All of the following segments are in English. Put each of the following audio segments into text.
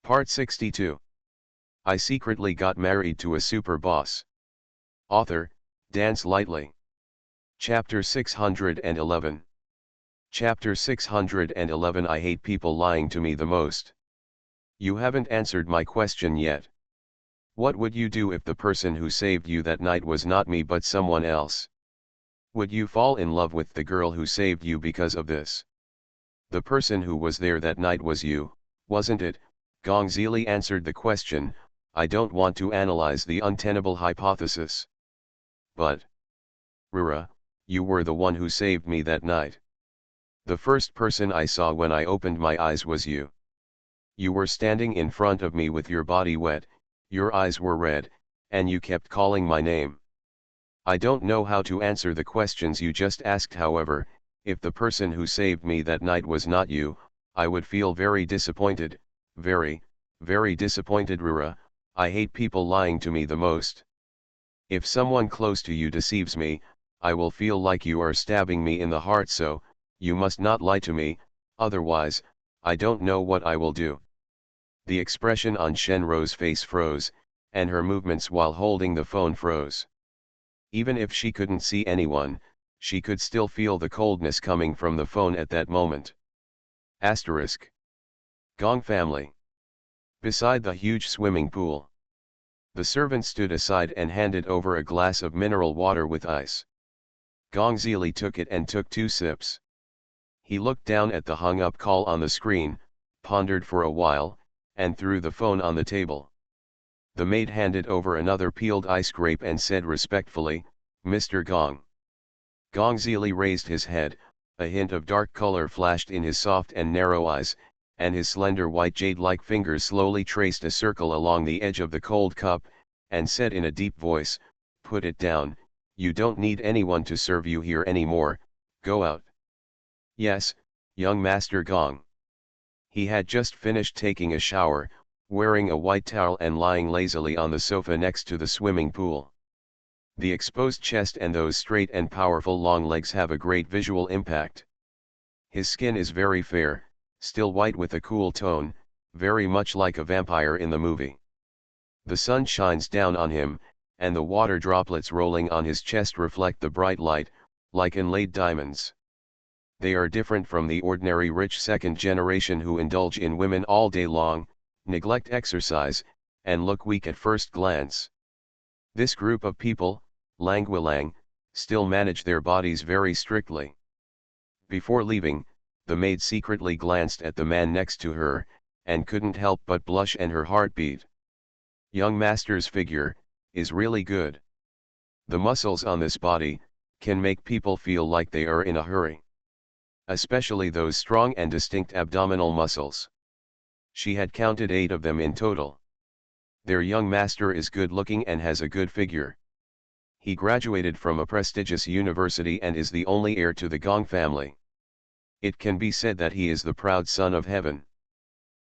Part 62. I secretly got married to a super boss. Author, Dance Lightly. Chapter 611. Chapter 611 I hate people lying to me the most. You haven't answered my question yet. What would you do if the person who saved you that night was not me but someone else? Would you fall in love with the girl who saved you because of this? The person who was there that night was you, wasn't it? Gongzili answered the question. I don't want to analyze the untenable hypothesis. But, Rura, you were the one who saved me that night. The first person I saw when I opened my eyes was you. You were standing in front of me with your body wet, your eyes were red, and you kept calling my name. I don't know how to answer the questions you just asked. However, if the person who saved me that night was not you, I would feel very disappointed, very disappointed. Rura, I hate people lying to me the most. If someone close to you deceives me, I will feel like you are stabbing me in the heart, so, you must not lie to me, otherwise, I don't know what I will do. The expression on Shenro's face froze, and her movements while holding the phone froze. Even if she couldn't see anyone, she could still feel the coldness coming from the phone at that moment. Asterisk. Gong family. Beside the huge swimming pool. The servant stood aside and handed over a glass of mineral water with ice. Gongzili took it and took 2 sips. He looked down at the hung-up call on the screen, pondered for a while, and threw the phone on the table. The maid handed over another peeled ice grape and said respectfully, Mr. Gong. Gongzili raised his head, a hint of dark color flashed in his soft and narrow eyes, and his slender white jade-like fingers slowly traced a circle along the edge of the cold cup, and said in a deep voice, Put it down, you don't need anyone to serve you here anymore, go out. Yes, young Master Gong. He had just finished taking a shower, wearing a white towel and lying lazily on the sofa next to the swimming pool. The exposed chest and those straight and powerful long legs have a great visual impact. His skin is very fair, still white with a cool tone, very much like a vampire in the movie. The sun shines down on him, and the water droplets rolling on his chest reflect the bright light, like inlaid diamonds. They are different from the ordinary rich second generation who indulge in women all day long, neglect exercise, and look weak at first glance. This group of people, Langwilang, still manage their bodies very strictly. Before leaving, the maid secretly glanced at the man next to her, and couldn't help but blush, and her heart beat. Young Master's figure is really good. The muscles on this body can make people feel like they are in a hurry. Especially those strong and distinct abdominal muscles. She had counted 8 of them in total. Their young master is good looking and has a good figure. He graduated from a prestigious university and is the only heir to the Gong family. It can be said that he is the proud son of heaven.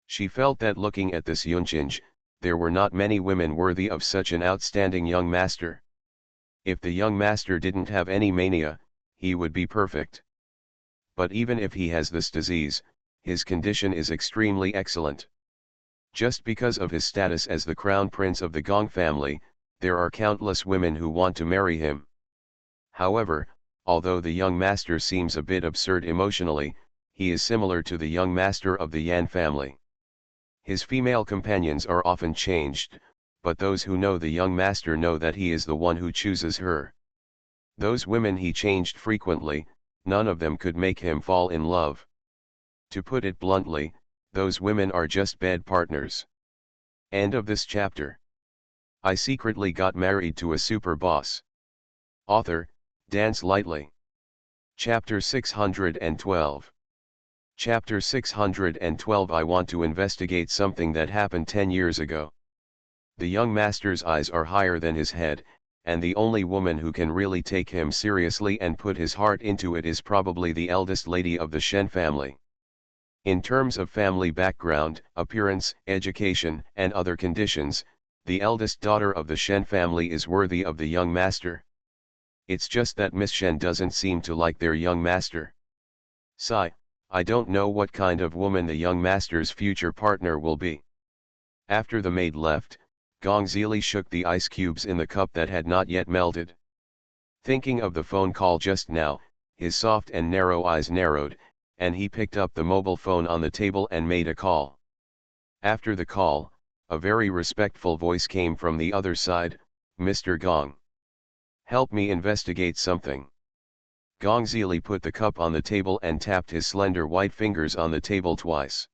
She felt that looking at this Yunchinj, there were not many women worthy of such an outstanding young master. If the young master didn't have any mania, he would be perfect. But even if he has this disease, his condition is extremely excellent. Just because of his status as the crown prince of the Gong family, there are countless women who want to marry him. However, although the young master seems a bit absurd emotionally, he is similar to the young master of the Yan family. His female companions are often changed, but those who know the young master know that he is the one who chooses her. Those women he changed frequently, none of them could make him fall in love. To put it bluntly, those women are just bad partners. End of this chapter. I secretly got married to a super boss. Author, Dance Lightly. Chapter 612. Chapter 612 I want to investigate something that happened 10 years ago. The young master's eyes are higher than his head, and the only woman who can really take him seriously and put his heart into it is probably the eldest lady of the Shen family. In terms of family background, appearance, education, and other conditions, the eldest daughter of the Shen family is worthy of the young master. It's just that Miss Shen doesn't seem to like their young master. I don't know what kind of woman the young master's future partner will be. After the maid left, Gongzili shook the ice cubes in the cup that had not yet melted. Thinking of the phone call just now, his soft and narrow eyes narrowed, and he picked up the mobile phone on the table and made a call. After the call, a very respectful voice came from the other side, "Mr. Gong. Help me investigate something." Gongzili put the cup on the table and tapped his slender white fingers on the table twice.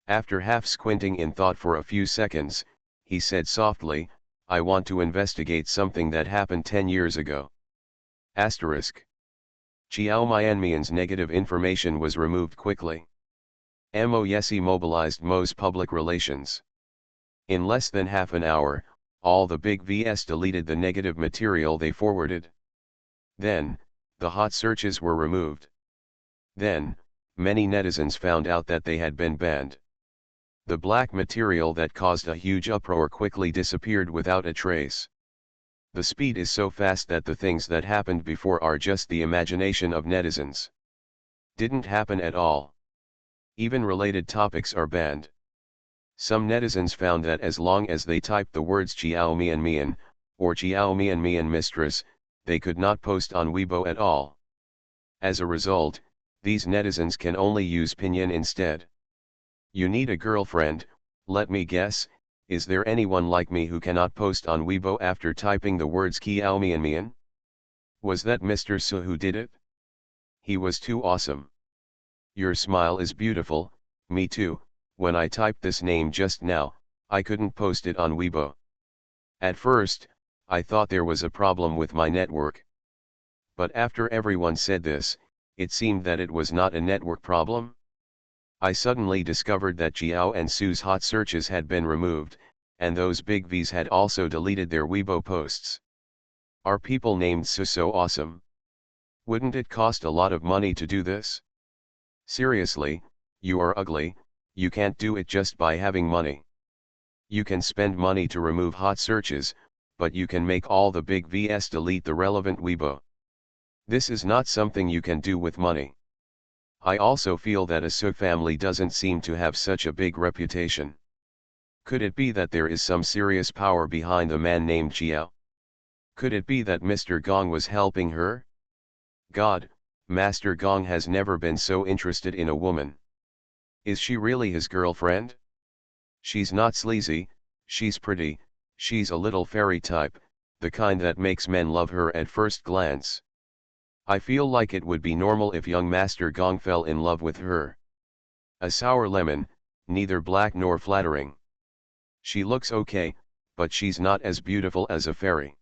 After half squinting in thought for a few seconds, he said softly, "I want to investigate something that happened 10 years ago." Asterisk. Chiao Myanmar's negative information was removed quickly. Mo Yesi mobilized Mo's public relations. In less than half an hour, all the big VS deleted the negative material they forwarded. Then, the hot searches were removed. Then, many netizens found out that they had been banned. The black material that caused a huge uproar quickly disappeared without a trace. The speed is so fast that the things that happened before are just the imagination of netizens. Didn't happen at all. Even related topics are banned. Some netizens found that as long as they typed the words Chiao Mian or Chiao Mian mistress, they could not post on Weibo at all. As a result, these netizens can only use pinyin instead. You need a girlfriend, let me guess, is there anyone like me who cannot post on Weibo after typing the words Kiao Mian? Was that Mr. Su who did it? He was too awesome. Your smile is beautiful, me too. When I typed this name just now, I couldn't post it on Weibo. At first, I thought there was a problem with my network. But after everyone said this, it seemed that it was not a network problem. I suddenly discovered that Jiao and Su's hot searches had been removed, and those big V's had also deleted their Weibo posts. Are people named Su so awesome? Wouldn't it cost a lot of money to do this? Seriously, you are ugly, you can't do it just by having money. You can spend money to remove hot searches, but you can make all the big VS delete the relevant Weibo. This is not something you can do with money. I also feel that a Su family doesn't seem to have such a big reputation. Could it be that there is some serious power behind a man named Chiao? Could it be that Mr. Gong was helping her? God, Master Gong has never been so interested in a woman. Is she really his girlfriend? She's not sleazy, she's pretty, she's a little fairy type, the kind that makes men love her at first glance. I feel like it would be normal if young Master Gong fell in love with her. A sour lemon, neither black nor flattering. She looks okay, but she's not as beautiful as a fairy.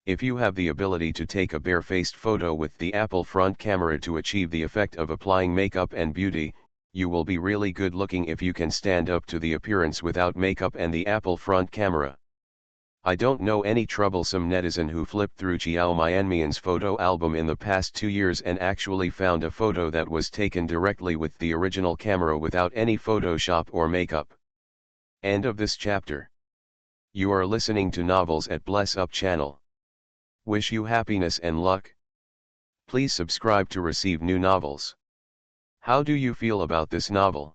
If you have the ability to take a bare-faced photo with the Apple front camera to achieve the effect of applying makeup and beauty, you will be really good looking if you can stand up to the appearance without makeup and the Apple front camera. I don't know any troublesome netizen who flipped through Chiao Myanmar's photo album in the past 2 years and actually found a photo that was taken directly with the original camera without any Photoshop or makeup. End of this chapter. You are listening to Novels at Bless Up channel. Wish you happiness and luck. Please subscribe to receive new novels. How do you feel about this novel?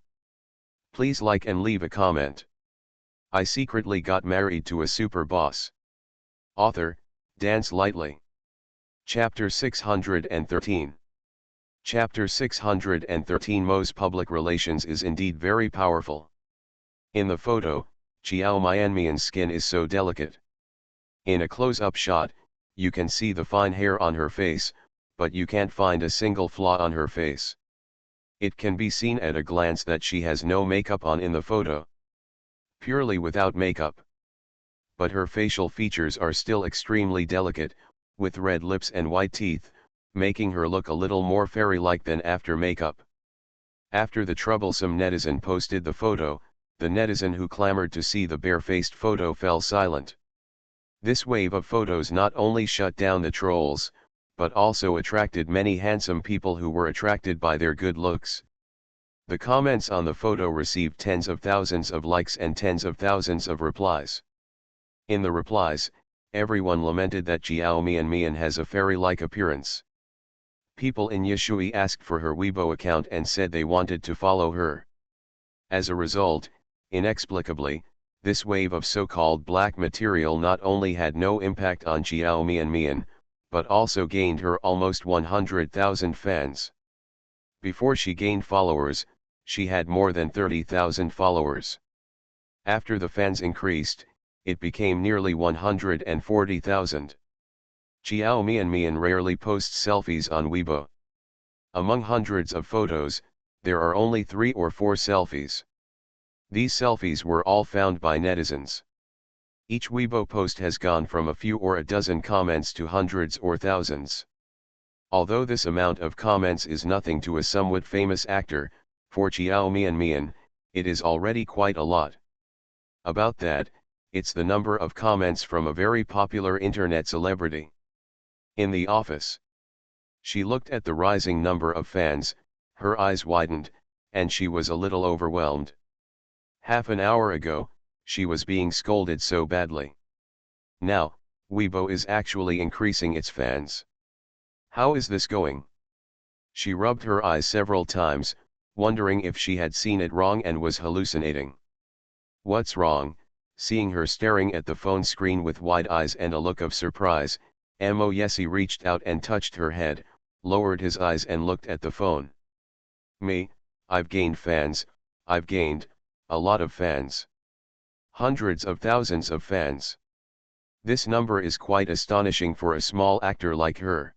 Please like and leave a comment. I secretly got married to a super boss. Author, Dance Lightly. Chapter 613. Chapter 613. Mo's public relations is indeed very powerful. In the photo, Chiao Myanmar's skin is so delicate. In a close-up shot, you can see the fine hair on her face, but you can't find a single flaw on her face. It can be seen at a glance that she has no makeup on in the photo. Purely without makeup. But her facial features are still extremely delicate, with red lips and white teeth, making her look a little more fairy-like than after makeup. After the troublesome netizen posted the photo, the netizen who clamored to see the bare-faced photo fell silent. This wave of photos not only shut down the trolls, but also attracted many handsome people who were attracted by their good looks. The comments on the photo received tens of thousands of likes and tens of thousands of replies. In the replies, everyone lamented that Chiao Mian has a fairy-like appearance. People in Yeshui asked for her Weibo account and said they wanted to follow her. As a result, inexplicably, This wave of so-called black material not only had no impact on Xiao Mian, but also gained her almost 100,000 fans. Before she gained followers, she had more than 30,000 followers. After the fans increased, it became nearly 140,000. Xiao Mian rarely posts selfies on Weibo. Among hundreds of photos, there are only 3 or 4 selfies. These selfies were all found by netizens. Each Weibo post has gone from a few or a dozen comments to hundreds or thousands. Although this amount of comments is nothing to a somewhat famous actor, for Xiao Mian, it is already quite a lot. About that, it's the number of comments from a very popular internet celebrity. In the office, she looked at the rising number of fans, her eyes widened, and she was a little overwhelmed. Half an hour ago, she was being scolded so badly. Now, Weibo is actually increasing its fans. How is this going? She rubbed her eyes several times, wondering if she had seen it wrong and was hallucinating. What's wrong? Seeing her staring at the phone screen with wide eyes and a look of surprise, Mo Yesi reached out and touched her head, lowered his eyes and looked at the phone. Me, I've gained fans, I've gained a lot of fans. Hundreds of thousands of fans. This number is quite astonishing for a small actor like her.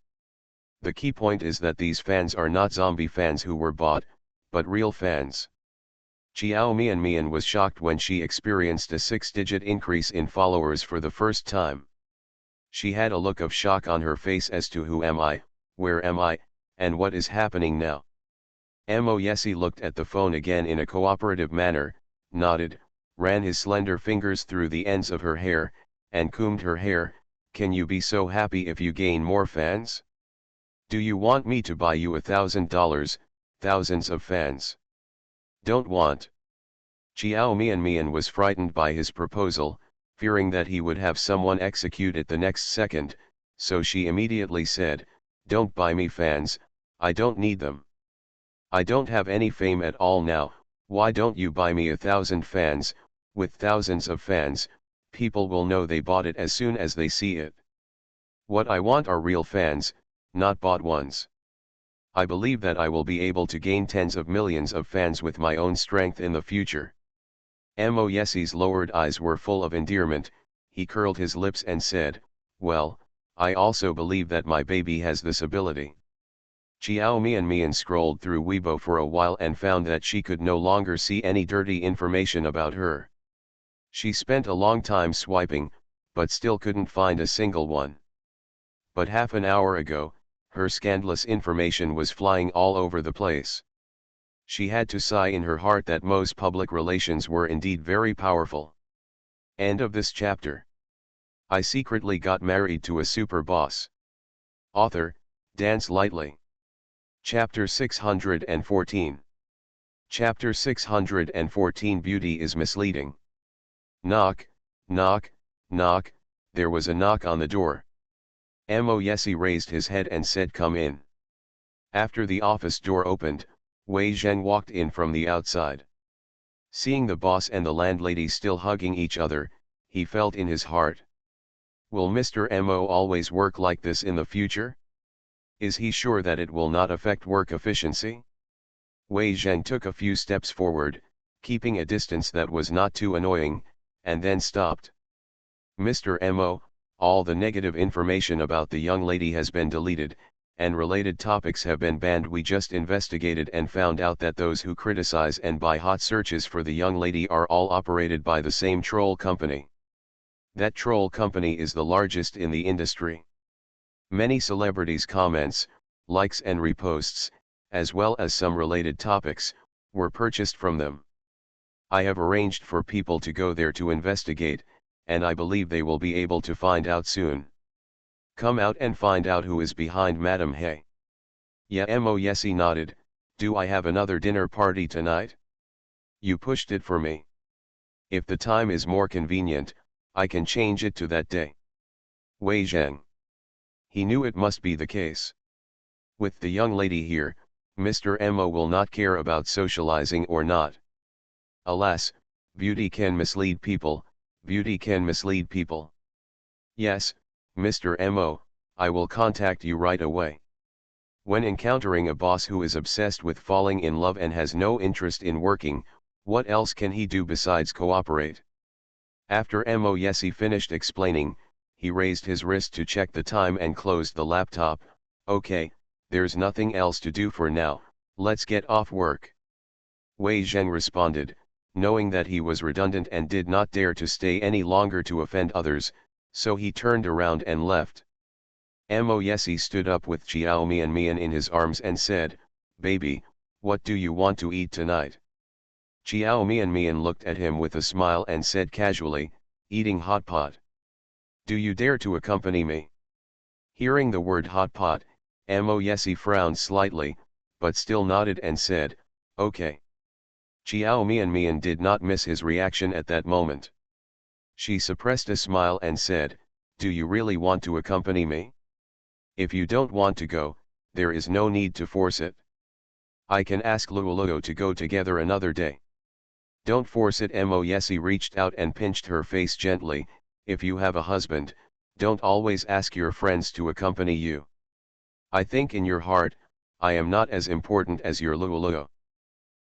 The key point is that these fans are not zombie fans who were bought, but real fans. Xiao Mian was shocked when she experienced a 6-digit increase in followers for the first time. She had a look of shock on her face as to who am I, where am I, and what is happening now. Mo Yesi looked at the phone again in a cooperative manner, nodded, ran his slender fingers through the ends of her hair, and combed her hair. Can you be so happy if you gain more fans? Do you want me to buy you $1,000, thousands of fans? Don't want. Xiao Mian was frightened by his proposal, fearing that he would have someone execute it the next second, so she immediately said, don't buy me fans, I don't need them. I don't have any fame at all now, why don't you buy me 1,000 fans? With thousands of fans, people will know they bought it as soon as they see it. What I want are real fans, not bought ones. I believe that I will be able to gain tens of millions of fans with my own strength in the future. Mo Yesi's lowered eyes were full of endearment, he curled his lips and said, well, I also believe that my baby has this ability. Xiao Mian scrolled through Weibo for a while and found that she could no longer see any dirty information about her. She spent a long time swiping, but still couldn't find a single one. But half an hour ago, her scandalous information was flying all over the place. She had to sigh in her heart that Mo's public relations were indeed very powerful. End of this chapter. I secretly got married to a super boss. Author, Dance Lightly. Chapter 614. Chapter 614 Beauty is misleading. Knock, knock, knock, there was a knock on the door. Mo Yesi raised his head and said come in. After the office door opened, Wei Zheng walked in from the outside. Seeing the boss and the landlady still hugging each other, he felt in his heart. Will Mr. Mo always work like this in the future? Is he sure that it will not affect work efficiency? Wei Zheng took a few steps forward, keeping a distance that was not too annoying, and then stopped. Mr. Mo, all the negative information about the young lady has been deleted, and related topics have been banned. We just investigated and found out that those who criticize and buy hot searches for the young lady are all operated by the same troll company. That troll company is the largest in the industry. Many celebrities' comments, likes and reposts, as well as some related topics, were purchased from them. I have arranged for people to go there to investigate, and I believe they will be able to find out soon. Come out and find out who is behind Madam He. Yeah, Mo Yesi nodded. Do I have another dinner party tonight? You pushed it for me. If the time is more convenient, I can change it to that day. Wei Zheng. He knew it must be the case. With the young lady here, Mr. Mo will not care about socializing or not. Alas, Beauty can mislead people, beauty can mislead people. Yes, Mr. Mo, I will contact you right away. When encountering a boss who is obsessed with falling in love and has no interest in working, what else can he do besides cooperate? After Mo Yesi finished explaining, he raised his wrist to check the time and closed the laptop. Okay, there's nothing else to do for now, let's get off work. Wei Zheng responded, knowing that he was redundant and did not dare to stay any longer to offend others, so he turned around and left. Mo Yesi stood up with Xiao Mian in his arms and said, "Baby, what do you want to eat tonight?" Xiao Mian looked at him with a smile and said casually, "Eating hot pot. Do you dare to accompany me?" Hearing the word hot pot, Mo Yesi frowned slightly, but still nodded and said, "Okay." Xiao Mian did not miss his reaction at that moment. She suppressed a smile and said, "Do you really want to accompany me? If you don't want to go, there is no need to force it. I can ask Luoluo to go together another day." "Don't force it." Mo Yesi reached out and pinched her face gently. "If you have a husband, don't always ask your friends to accompany you. I think in your heart, I am not as important as your Luoluo."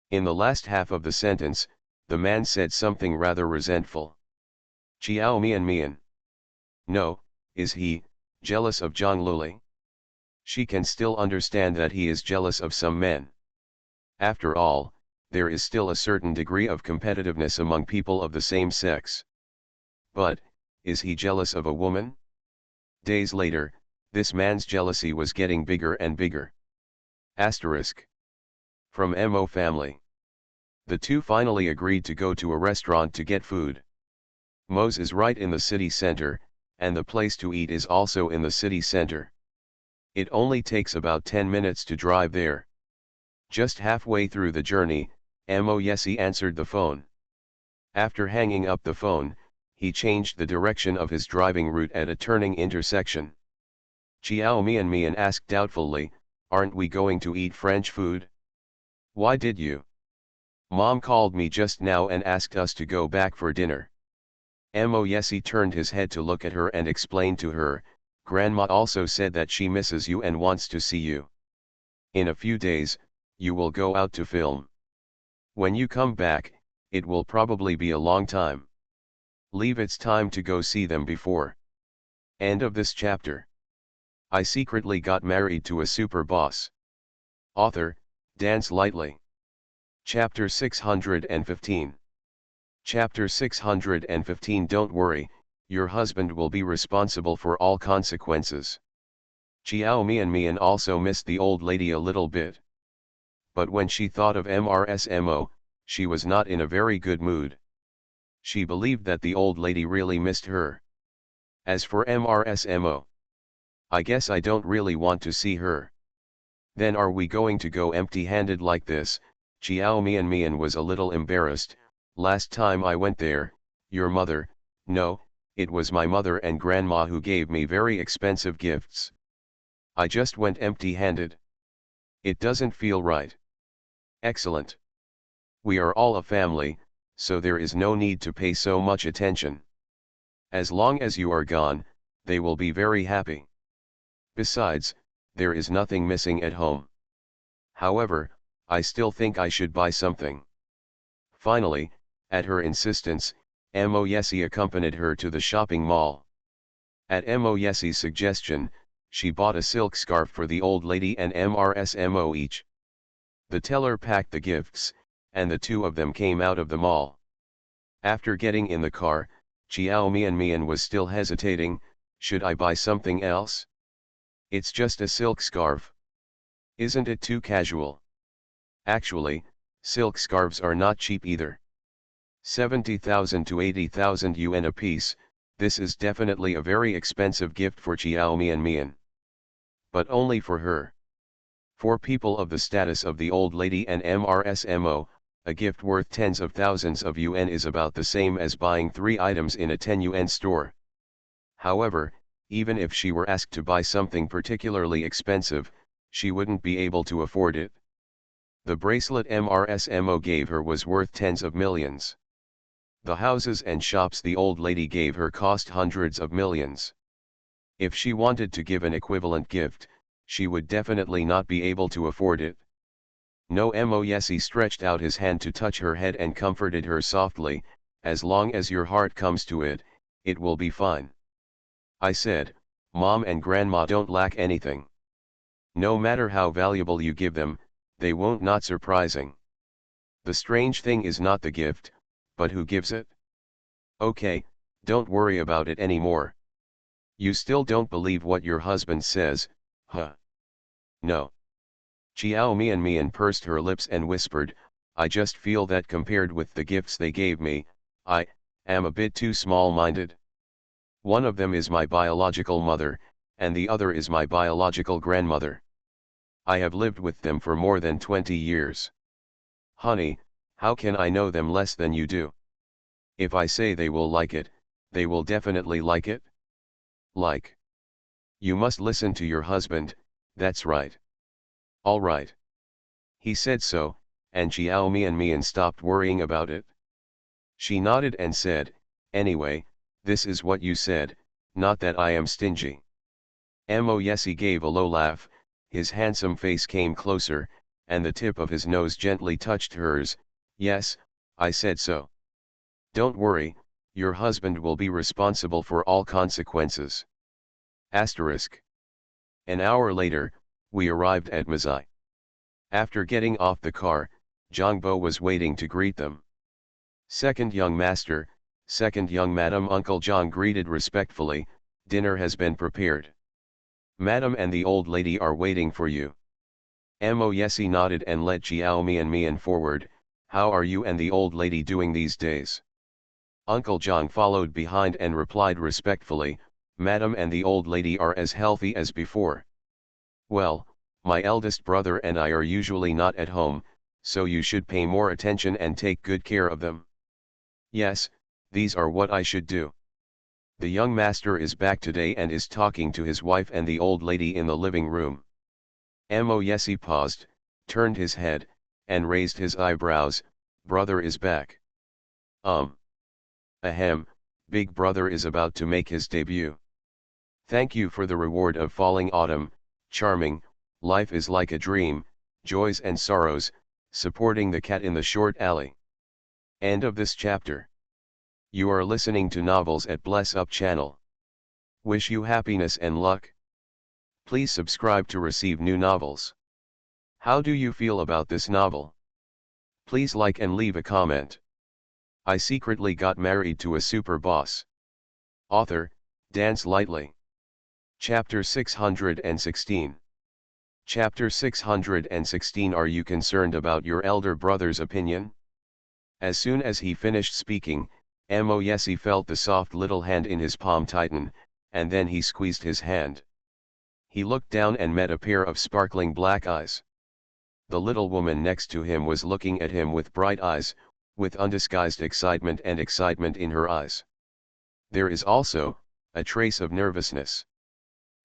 In the last half of the sentence, the man said something rather resentful. Xiao Mian. No, is he jealous of Zhang Luli? She can still understand that he is jealous of some men. After all, there is still a certain degree of competitiveness among people of the same sex. But, is he jealous of a woman? Days later, this man's jealousy was getting bigger and bigger. Asterisk. From Mo family. The two finally agreed to go to a restaurant to get food. Mo's is right in the city center, and the place to eat is also in the city center. It only takes about 10 minutes to drive there. Just halfway through the journey, Mo Yesi answered the phone. After hanging up the phone, he changed the direction of his driving route at a turning intersection. Xiao Mian asked doubtfully, "Aren't we going to eat French food? Why did you?" "Mom called me just now and asked us to go back for dinner." Mo Yesi turned his head to look at her and explained to her, "Grandma also said that she misses you and wants to see you. In a few days, you will go out to film. When you come back, it will probably be a long time. Leave it's time to go see them before." End of this chapter. I secretly got married to a super boss. Author, Dance Lightly. Chapter 615. Chapter 615. Don't worry, your husband will be responsible for all consequences. Xiao Mian also missed the old lady a little bit. But when she thought of MRSMO, she was not in a very good mood. She believed that the old lady really missed her. As for MRSMO, "I guess I don't really want to see her." "Then are we going to go empty-handed like this?" Xiao Mian was a little embarrassed. "Last time I went there, your mother, no, it was my mother and grandma who gave me very expensive gifts. I just went empty-handed. It doesn't feel right." "Excellent. We are all a family, so there is no need to pay so much attention. As long as you are gone, they will be very happy. Besides, there is nothing missing at home. However, I still think I should buy something." Finally, at her insistence, Mo Yesi accompanied her to the shopping mall. At Mo Yesi's suggestion, she bought a silk scarf for the old lady and MRSMO each. The teller packed the gifts, and the two of them came out of the mall. After getting in the car, Xiao Mian was still hesitating. "Should I buy something else? It's just a silk scarf. Isn't it too casual?" Actually, silk scarves are not cheap either. 70,000 to 80,000 yuan a piece. This is definitely a very expensive gift for Xiao Mian. But only for her. For people of the status of the old lady and MRSMO, a gift worth tens of thousands of yuan is about the same as buying 3 items in a 10 yuan store. However, even if she were asked to buy something particularly expensive, she wouldn't be able to afford it. The bracelet MRSMO gave her was worth tens of millions. The houses and shops the old lady gave her cost hundreds of millions. If she wanted to give an equivalent gift, she would definitely not be able to afford it. No, Moyesi stretched out his hand to touch her head and comforted her softly, as long as your heart comes to it, it will be fine. I said, Mom and Grandma don't lack anything. No matter how valuable you give them, they won't. Not surprising. The strange thing is not the gift, but who gives it. Okay, don't worry about it anymore. You still don't believe what your husband says, huh? No. Chiao Mian pursed her lips and whispered, I just feel that compared with the gifts they gave me, I am a bit too small-minded. One of them is my biological mother, and the other is my biological grandmother. I have lived with them for more than 20 years. Honey, how can I know them less than you do? If I say they will like it, they will definitely like it. Like. You must listen to your husband, that's right. All right. He said so, and Chiao Mian stopped worrying about it. She nodded and said, anyway, this is what you said, not that I am stingy. Moyesi gave a low laugh, his handsome face came closer, and the tip of his nose gently touched hers. Yes, I said so. Don't worry, your husband will be responsible for all consequences. Asterisk. An hour later, we arrived at Mazai. After getting off the car, Zhangbo was waiting to greet them. Second young master, second young madam. Uncle Zhang greeted respectfully, dinner has been prepared. Madam and the old lady are waiting for you. Moyesi nodded and led Chiao Mian forward. How are you and the old lady doing these days? Uncle Zhang followed behind and replied respectfully, Madam and the old lady are as healthy as before. Well, my eldest brother and I are usually not at home, so you should pay more attention and take good care of them. Yes, these are what I should do. The young master is back today and is talking to his wife and the old lady in the living room. Moyesi paused, turned his head, and raised his eyebrows. Brother is back. Ahem, big brother is about to make his debut. Thank you for the reward of falling autumn, charming, life is like a dream, joys and sorrows, supporting the cat in the short alley. End of this chapter. You are listening to Novels at Bless Up channel. Wish you happiness and luck. Please subscribe to receive new novels. How do you feel about this novel? Please like and leave a comment. I secretly got married to a super boss. Author, Dance Lightly. Chapter 616. Chapter 616. Are you concerned about your elder brother's opinion? As soon as he finished speaking, Moyesi felt the soft little hand in his palm tighten, and then he squeezed his hand. He looked down and met a pair of sparkling black eyes. The little woman next to him was looking at him with bright eyes, with undisguised excitement in her eyes. There is also a trace of nervousness.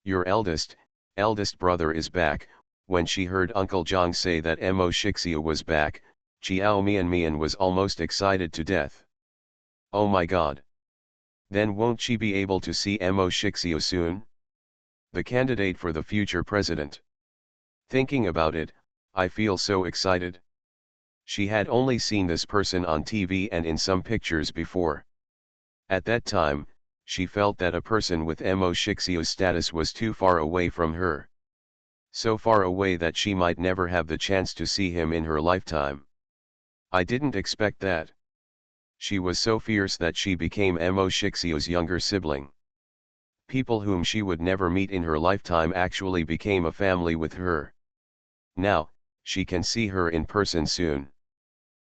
Your eldest brother is back. When she heard Uncle Zhang say that Mo Shixia was back, Chiao Mian was almost excited to death. Oh my god. Then won't she be able to see Mo Shixia soon? The candidate for the future president. Thinking about it, I feel so excited. She had only seen this person on TV and in some pictures before. At that time, she felt that a person with Mo Shixia's status was too far away from her. So far away that she might never have the chance to see him in her lifetime. I didn't expect that. She was so fierce that she became Mo Shixia's younger sibling. People whom she would never meet in her lifetime actually became a family with her. Now, she can see her in person soon.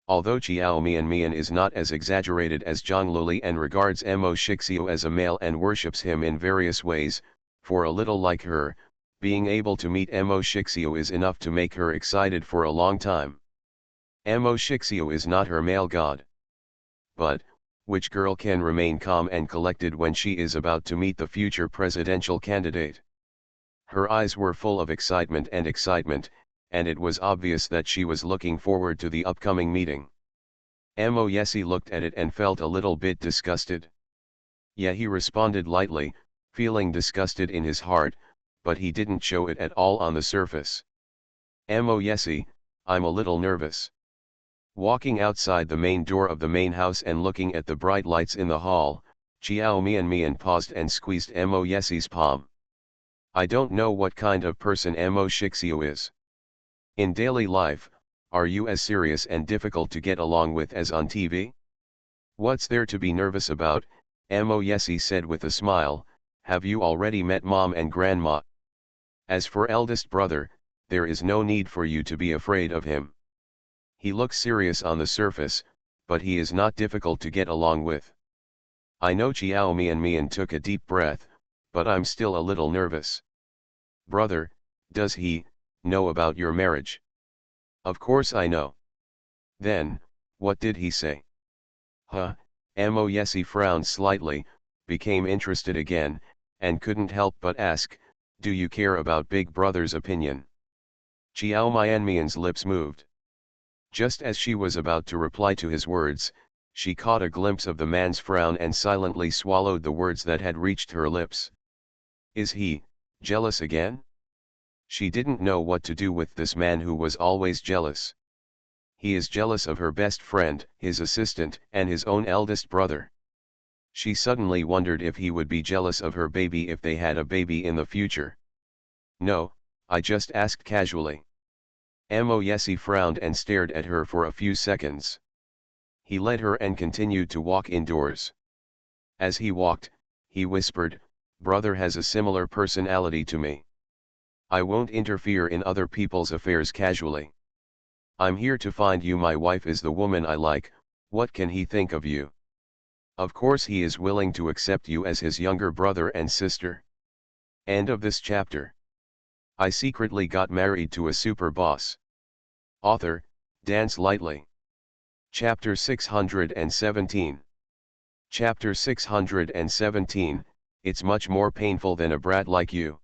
Although Chiao Mian is not as exaggerated as Zhang Luli and regards Mo Shixia as a male and worships him in various ways, for a little like her, being able to meet Mo Shixia is enough to make her excited for a long time. Mo Shixia is not her male god. But, which girl can remain calm and collected when she is about to meet the future presidential candidate? Her eyes were full of excitement, and it was obvious that she was looking forward to the upcoming meeting. Mo Yesi looked at it and felt a little bit disgusted. Yeah, he responded lightly, feeling disgusted in his heart, but he didn't show it at all on the surface. Mo Yesi, I'm a little nervous. Walking outside the main door of the main house and looking at the bright lights in the hall, Chiao Mian paused and squeezed Mo Yesi's palm. I don't know what kind of person Mo Shixiu is. In daily life, are you as serious and difficult to get along with as on TV? What's there to be nervous about? Mo Yesi said with a smile. Have you already met mom and grandma? As for eldest brother, there is no need for you to be afraid of him. He looks serious on the surface, but he is not difficult to get along with. I know. Chiao Mian took a deep breath, but I'm still a little nervous. Brother, does he know about your marriage? Of course I know. Then, what did he say? Huh? Mo Yesi frowned slightly, became interested again, and couldn't help but ask, do you care about big brother's opinion? Chiao Mian's lips moved. Just as she was about to reply to his words, she caught a glimpse of the man's frown and silently swallowed the words that had reached her lips. Is he jealous again? She didn't know what to do with this man who was always jealous. He is jealous of her best friend, his assistant, and his own eldest brother. She suddenly wondered if he would be jealous of her baby if they had a baby in the future. No, I just asked casually. Mo Yesi frowned and stared at her for a few seconds. He led her and continued to walk indoors. As he walked, he whispered, brother has a similar personality to me. I won't interfere in other people's affairs casually. I'm here to find you. My wife is the woman I like. What can he think of you? Of course he is willing to accept you as his younger brother and sister. End of this chapter. I secretly got married to a super boss. Author, Dance Lightly. Chapter 617. Chapter 617, It's much more painful than a brat like you.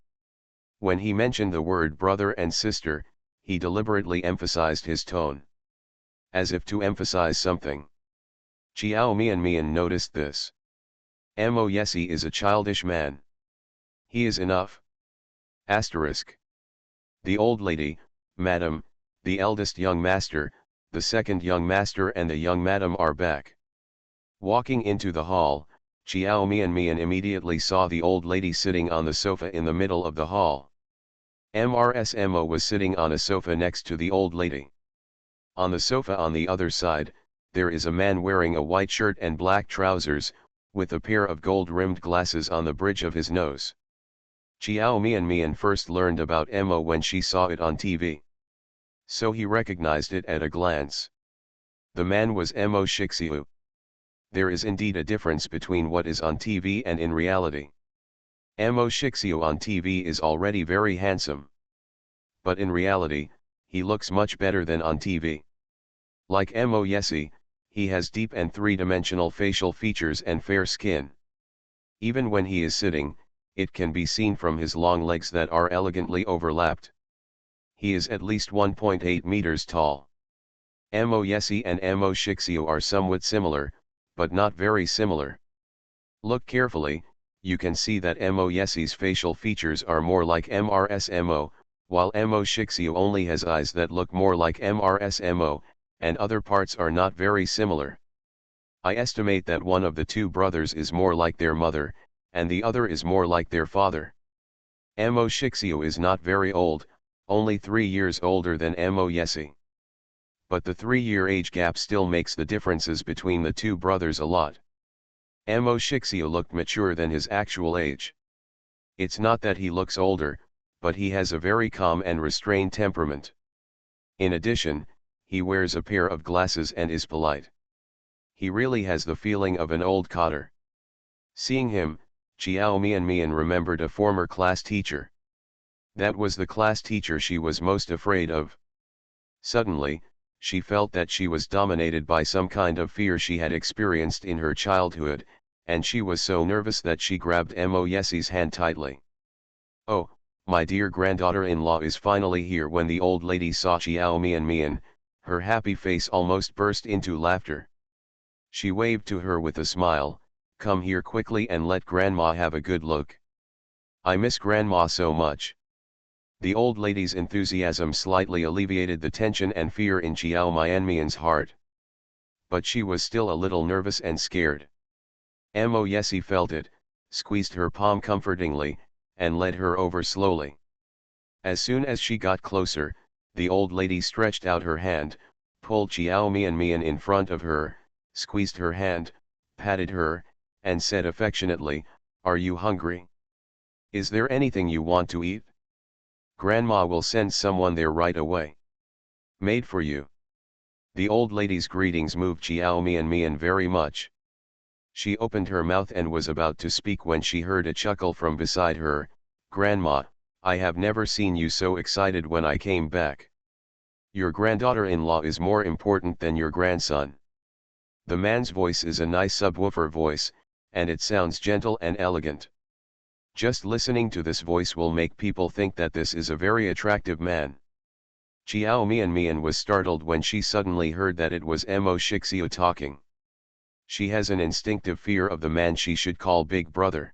When he mentioned the word brother and sister, he deliberately emphasized his tone. As if to emphasize something. Chiao Mian noticed this. Mo Yesi is a childish man. He is enough. Asterisk. The old lady, madam, the eldest young master, the second young master and the young madam are back. Walking into the hall, Chiao Mian immediately saw the old lady sitting on the sofa in the middle of the hall. Mo was sitting on a sofa next to the old lady. On the sofa on the other side, there is a man wearing a white shirt and black trousers, with a pair of gold-rimmed glasses on the bridge of his nose. Chiao Mian first learned about Mo when she saw it on TV. So he recognized it at a glance. The man was Mo Shixiu. There is indeed a difference between what is on TV and in reality. Mo Shixiu on TV is already very handsome. But in reality, he looks much better than on TV. Like Mo Yesi, he has deep and three-dimensional facial features and fair skin. Even when he is sitting, it can be seen from his long legs that are elegantly overlapped. He is at least 1.8 meters tall. Mo Yesi and Mo Shixiu are somewhat similar, but not very similar. Look carefully, you can see that Mo Yesi's facial features are more like Mo, while Mo Shixiu only has eyes that look more like Mo, and other parts are not very similar. I estimate that one of the two brothers is more like their mother, and the other is more like their father. Mo Shixiu is not very old, only 3 years older than Mo Yesi. But the 3-year age gap still makes the differences between the two brothers a lot. Mo Shixiu looked mature than his actual age. It's not that he looks older, but he has a very calm and restrained temperament. In addition, he wears a pair of glasses and is polite. He really has the feeling of an old cotter. Seeing him, Chiao Mian remembered a former class teacher. That was the class teacher she was most afraid of. Suddenly, she felt that she was dominated by some kind of fear she had experienced in her childhood, and she was so nervous that she grabbed Mo Yesi's hand tightly. Oh, my dear granddaughter-in-law is finally here. When the old lady saw Chiao Mian, her happy face almost burst into laughter. She waved to her with a smile, "Come here quickly and let Grandma have a good look. I miss Grandma so much." The old lady's enthusiasm slightly alleviated the tension and fear in Chiao Mianmian's heart. But she was still a little nervous and scared. Mo Yesi felt it, squeezed her palm comfortingly, and led her over slowly. As soon as she got closer, the old lady stretched out her hand, pulled Chiao Mian in front of her, squeezed her hand, patted her, and said affectionately, "Are you hungry? Is there anything you want to eat? Grandma will send someone there right away. Made for you." The old lady's greetings moved Chiao Mian very much. She opened her mouth and was about to speak when she heard a chuckle from beside her. "Grandma, I have never seen you so excited when I came back. Your granddaughter-in-law is more important than your grandson." The man's voice is a nice subwoofer voice, and it sounds gentle and elegant. Just listening to this voice will make people think that this is a very attractive man. Chiao Mian was startled when she suddenly heard that it was Mo Shixiu talking. She has an instinctive fear of the man she should call Big Brother.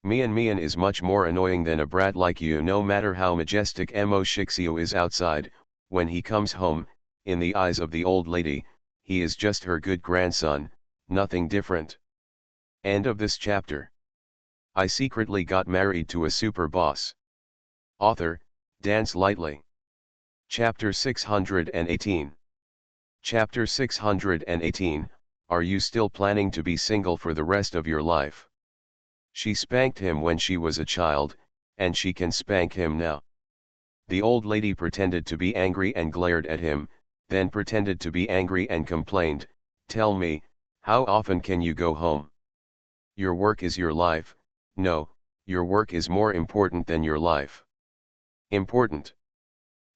Mian is much more annoying than a brat like you. No matter how majestic Mo Shixiu is outside, when he comes home, in the eyes of the old lady, he is just her good grandson, nothing different. End of this chapter. I secretly got married to a super boss. Author, Dance Lightly. Chapter 618. Chapter 618, Are you still planning to be single for the rest of your life? She spanked him when she was a child, and she can spank him now. The old lady pretended to be angry and glared at him, then pretended to be angry and complained, "Tell me, how often can you go home? Your work is your life." "No, your work is more important than your life." "Important?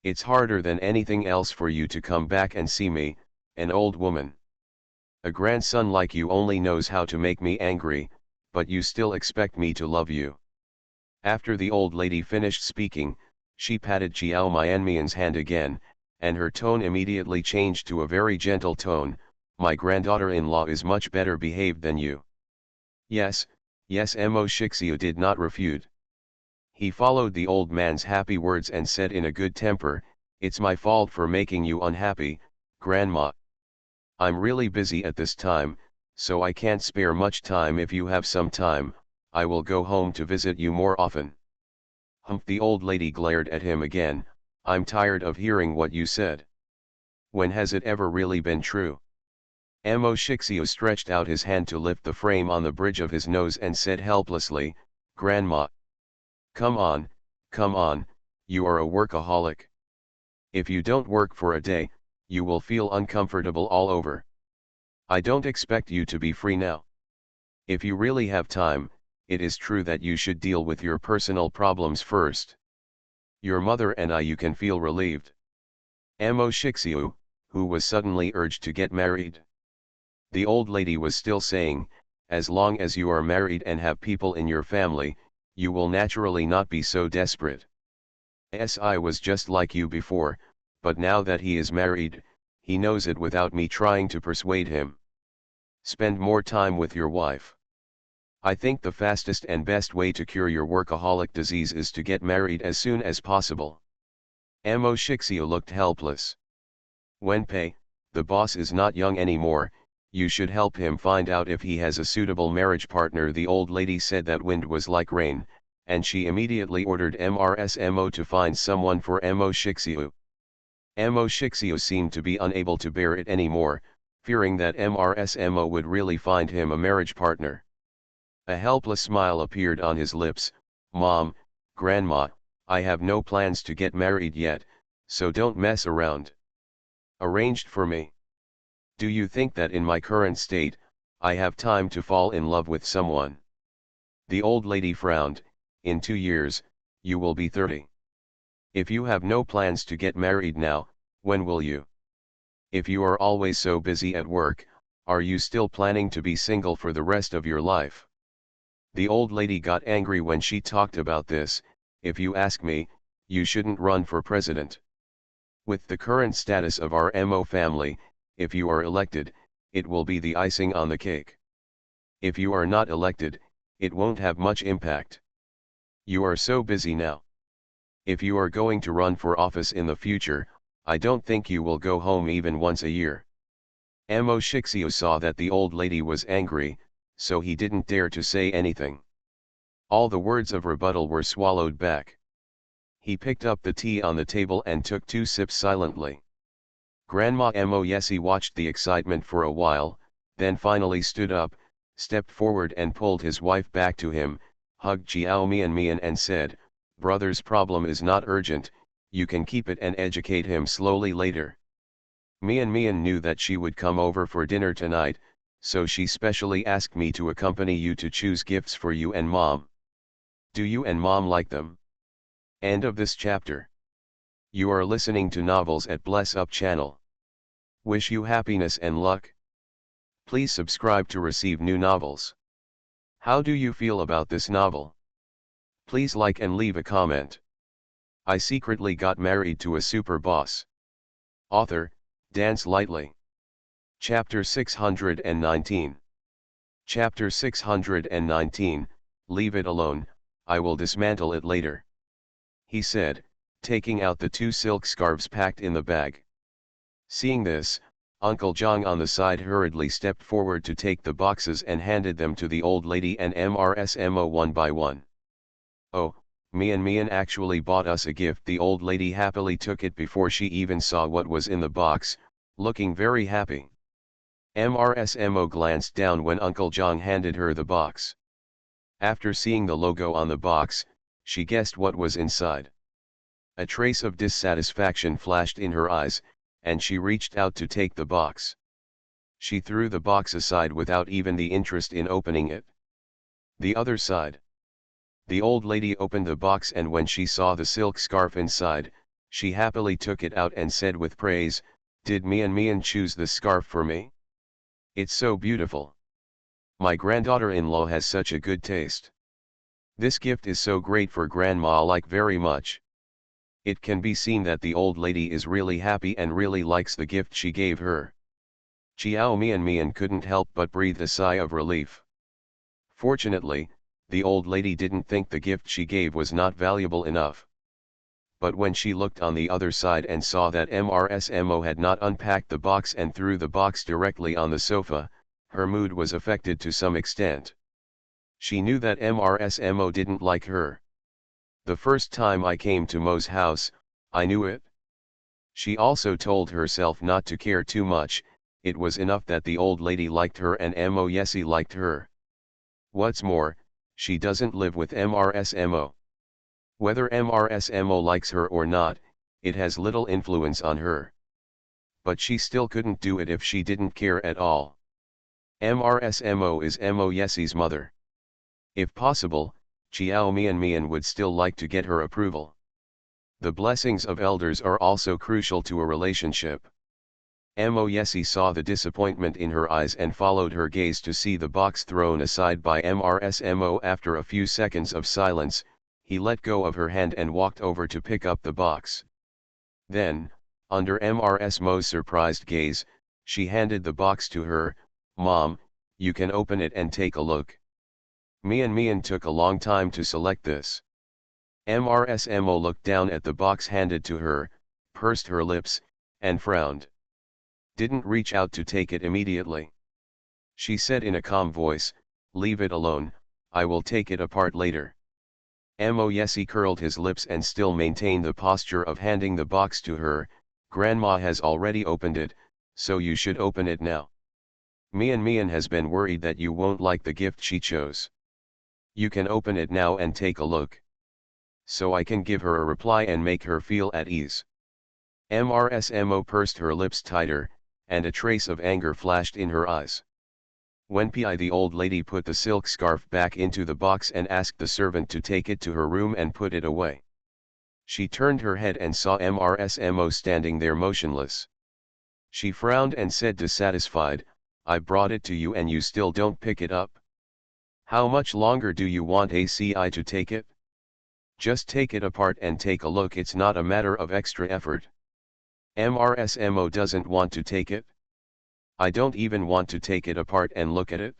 It's harder than anything else for you to come back and see me, an old woman. A grandson like you only knows how to make me angry, but you still expect me to love you." After the old lady finished speaking, she patted Chiao Mianmian's hand again, and her tone immediately changed to a very gentle tone. "My granddaughter-in-law is much better behaved than you." Yes, Mo Shixiu did not refute. He followed the old man's happy words and said in a good temper, "It's my fault for making you unhappy, Grandma. I'm really busy at this time, so I can't spare much time. If you have some time, I will go home to visit you more often." Humph! The old lady glared at him again. "I'm tired of hearing what you said. When has it ever really been true?" Mo Shixiu stretched out his hand to lift the frame on the bridge of his nose and said helplessly, "Grandma. Come on, you are a workaholic. If you don't work for a day, you will feel uncomfortable all over. I don't expect you to be free now. If you really have time, it is true that you should deal with your personal problems first. Your mother and you can feel relieved." Mo Shixiu, who was suddenly urged to get married. The old lady was still saying, "As long as you are married and have people in your family, you will naturally not be so desperate. I was just like you before, but now that he is married, he knows it without me trying to persuade him. Spend more time with your wife. I think the fastest and best way to cure your workaholic disease is to get married as soon as possible." Mo Shixiu looked helpless. "Wenpei, the boss is not young anymore, you should help him find out if he has a suitable marriage partner." The old lady said that wind was like rain, and she immediately ordered Mo to find someone for Mo Shixiu. Mo Shixiu seemed to be unable to bear it anymore, fearing that Mo would really find him a marriage partner. A helpless smile appeared on his lips. "Mom, Grandma, I have no plans to get married yet, so don't mess around. Arranged for me. Do you think that in my current state, I have time to fall in love with someone?" The old lady frowned. "In 2 years, you will be 30. If you have no plans to get married now, when will you? If you are always so busy at work, are you still planning to be single for the rest of your life?" The old lady got angry when she talked about this. "If you ask me, you shouldn't run for president. With the current status of our Mo family, if you are elected, it will be the icing on the cake. If you are not elected, it won't have much impact. You are so busy now. If you are going to run for office in the future, I don't think you will go home even once a year. Mo Shixio saw that the old lady was angry, so he didn't dare to say anything. All the words of rebuttal were swallowed back. He picked up the tea on the table and took 2 sips silently. Grandma Mo Yesi watched the excitement for a while, then finally stood up, stepped forward and pulled his wife back to him, hugged Chiao Mian and said, "Brother's problem is not urgent, you can keep it and educate him slowly later." Mian knew that she would come over for dinner tonight, so she specially asked me to accompany you to choose gifts for you and Mom. Do you and Mom like them? End of this chapter. You are listening to Novels at Bless Up channel. Wish you happiness and luck. Please subscribe to receive new novels. How do you feel about this novel? Please like and leave a comment. I secretly got married to a super boss. Author, Dance Lightly. Chapter 619. Chapter 619, Leave it alone, I will dismantle it later. He said, taking out the 2 silk scarves packed in the bag. Seeing this, Uncle Zhang on the side hurriedly stepped forward to take the boxes and handed them to the old lady and MRSMO one by one. "Oh, Mian actually bought us a gift." The old lady happily took it before she even saw what was in the box, looking very happy. MRSMO glanced down when Uncle Zhang handed her the box. After seeing the logo on the box, she guessed what was inside. A trace of dissatisfaction flashed in her eyes, and she reached out to take the box. She threw the box aside without even the interest in opening it. The other side. The old lady opened the box, and when she saw the silk scarf inside, she happily took it out and said with praise, "Did Mian choose this scarf for me? It's so beautiful. My granddaughter-in-law has such a good taste. This gift is so great for Grandma, I like very much." It can be seen that the old lady is really happy and really likes the gift she gave her. Chiao Mian couldn't help but breathe a sigh of relief. Fortunately, the old lady didn't think the gift she gave was not valuable enough. But when she looked on the other side and saw that MRSMO had not unpacked the box and threw the box directly on the sofa, her mood was affected to some extent. She knew that MRSMO didn't like her. The first time I came to Mo's house, I knew it. She also told herself not to care too much, it was enough that the old lady liked her and Mo Yesi liked her. What's more, she doesn't live with MRSMO. Whether MRSMO likes her or not, it has little influence on her. But she still couldn't do it if she didn't care at all. MRSMO is Mo Yesi's mother. If possible, Chiao Mian would still like to get her approval. The blessings of elders are also crucial to a relationship. Mo Yesi saw the disappointment in her eyes and followed her gaze to see the box thrown aside by MRSMO. After a few seconds of silence, he let go of her hand and walked over to pick up the box. Then, under MRSMO's surprised gaze, she handed the box to her. "Mom, you can open it and take a look." Mian took a long time to select this. MRSMO looked down at the box handed to her, pursed her lips, and frowned. Didn't reach out to take it immediately. She said in a calm voice, "Leave it alone, I will take it apart later." Mo Yesi curled his lips and still maintained the posture of handing the box to her. "Grandma has already opened it, so you should open it now. Mian has been worried that you won't like the gift she chose. You can open it now and take a look. So I can give her a reply and make her feel at ease." MRSMO pursed her lips tighter, and a trace of anger flashed in her eyes. When the old lady put the silk scarf back into the box and asked the servant to take it to her room and put it away. She turned her head and saw MRSMO standing there motionless. She frowned and said dissatisfied, "I brought it to you and you still don't pick it up. How much longer do you want ACI to take it? Just take it apart and take a look, it's not a matter of extra effort." MRSMO doesn't want to take it. I don't even want to take it apart and look at it.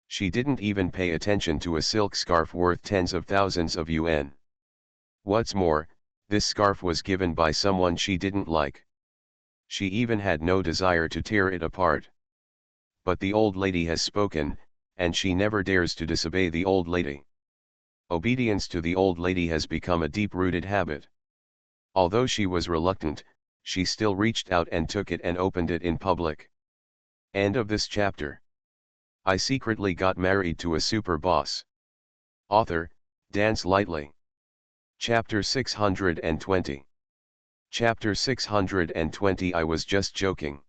She didn't even pay attention to a silk scarf worth tens of thousands of yuan. What's more, this scarf was given by someone she didn't like. She even had no desire to tear it apart. But the old lady has spoken, and she never dares to disobey the old lady. Obedience to the old lady has become a deep-rooted habit. Although she was reluctant, she still reached out and took it and opened it in public. End of this chapter. I secretly got married to a super boss. Author, Dance Lightly. Chapter 620. Chapter 620. I was just joking.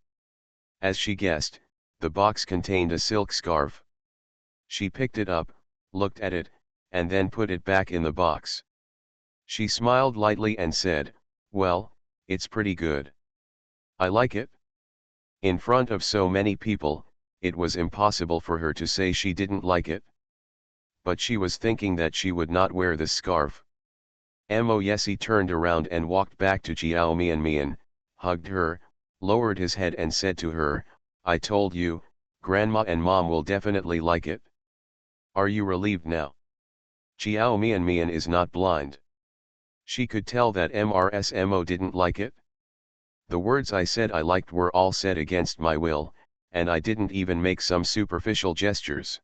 As she guessed, the box contained a silk scarf. She picked it up, looked at it, and then put it back in the box. She smiled lightly and said, "Well, it's pretty good. I like it." In front of so many people, it was impossible for her to say she didn't like it. But she was thinking that she would not wear this scarf. Mo Yesi turned around and walked back to Jiao Mian, hugged her, lowered his head and said to her, "I told you, Grandma and Mom will definitely like it. Are you relieved now?" Jiao Mian is not blind. She could tell that Mo didn't like it. The words I said I liked were all said against my will, and I didn't even make some superficial gestures.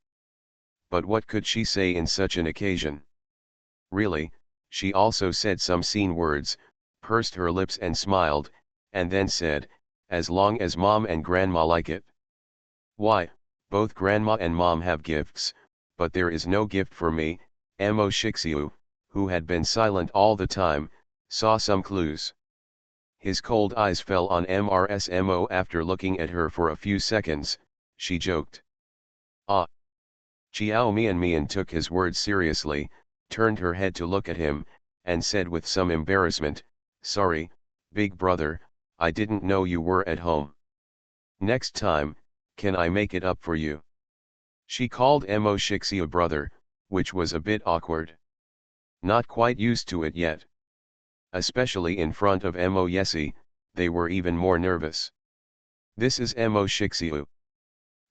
But what could she say in such an occasion? Really, she also said some seen words, pursed her lips and smiled, and then said, "As long as Mom and Grandma like it." Why, both Grandma and Mom have gifts, but there is no gift for me. Mo Shixiu, who had been silent all the time, saw some clues. His cold eyes fell on Mo after looking at her for a few seconds. She joked. "Ah." Jiao Mian took his words seriously, turned her head to look at him, and said with some embarrassment, "Sorry, big brother, I didn't know you were at home. Next time, can I make it up for you?" She called Mo Shixiu brother, which was a bit awkward. Not quite used to it yet. Especially in front of Mo Yesi, they were even more nervous. "This is Mo Shixiu.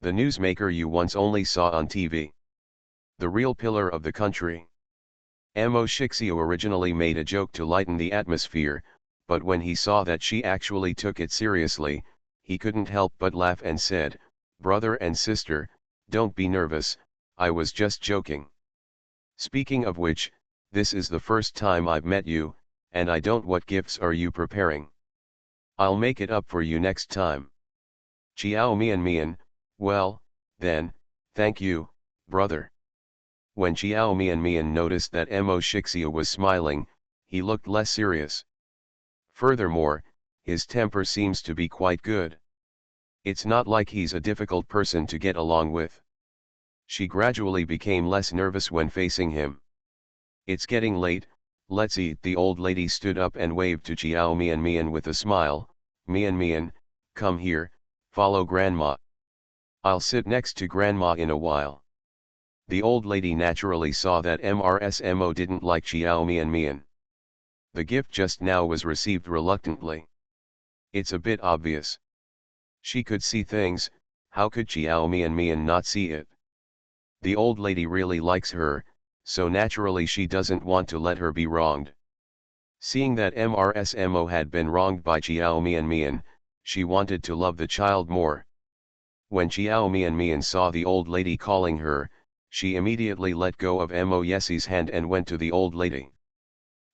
The newsmaker you once only saw on TV. The real pillar of the country." Mo Shixiu originally made a joke to lighten the atmosphere, but when he saw that she actually took it seriously, he couldn't help but laugh and said, "Brother and sister, don't be nervous, I was just joking. Speaking of which, this is the first time I've met you, and I don't. What gifts are you preparing? I'll make it up for you next time." Jiao Mian, "Well, then, thank you, brother." When Jiao Mian noticed that Mo Shixiu was smiling, he looked less serious. Furthermore, his temper seems to be quite good. It's not like he's a difficult person to get along with. She gradually became less nervous when facing him. "It's getting late, let's eat." The old lady stood up and waved to Jiao Mian with a smile. Mian, come here, follow Grandma. I'll sit next to Grandma in a while." The old lady naturally saw that Mo didn't like Jiao Mian. The gift just now was received reluctantly. It's a bit obvious. She could see things, how could Jiao Mian not see it? The old lady really likes her, so naturally she doesn't want to let her be wronged. Seeing that Mo had been wronged by Jiao Mian, she wanted to love the child more. When Jiao Mian saw the old lady calling her, she immediately let go of Mo Yesi's hand and went to the old lady.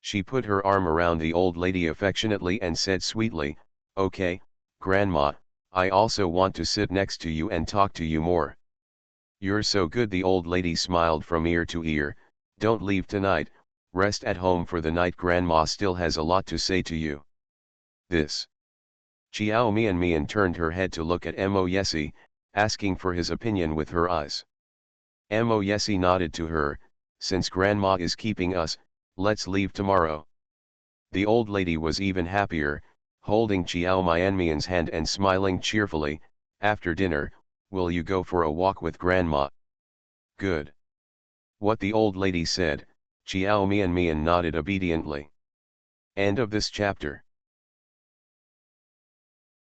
She put her arm around the old lady affectionately and said sweetly, "Okay, Grandma, I also want to sit next to you and talk to you more." "You're so good." The old lady smiled from ear to ear. "Don't leave tonight, rest at home for the night. Grandma still has a lot to say to you." This. Jiao Mian turned her head to look at Mo Yesi, asking for his opinion with her eyes. Mo Yesi nodded to her, "Since Grandma is keeping us, let's leave tomorrow." The old lady was even happier, holding Jiao Mian's hand and smiling cheerfully. "After dinner, will you go for a walk with Grandma?" "Good." What the old lady said, Jiao Mian nodded obediently. End of this chapter.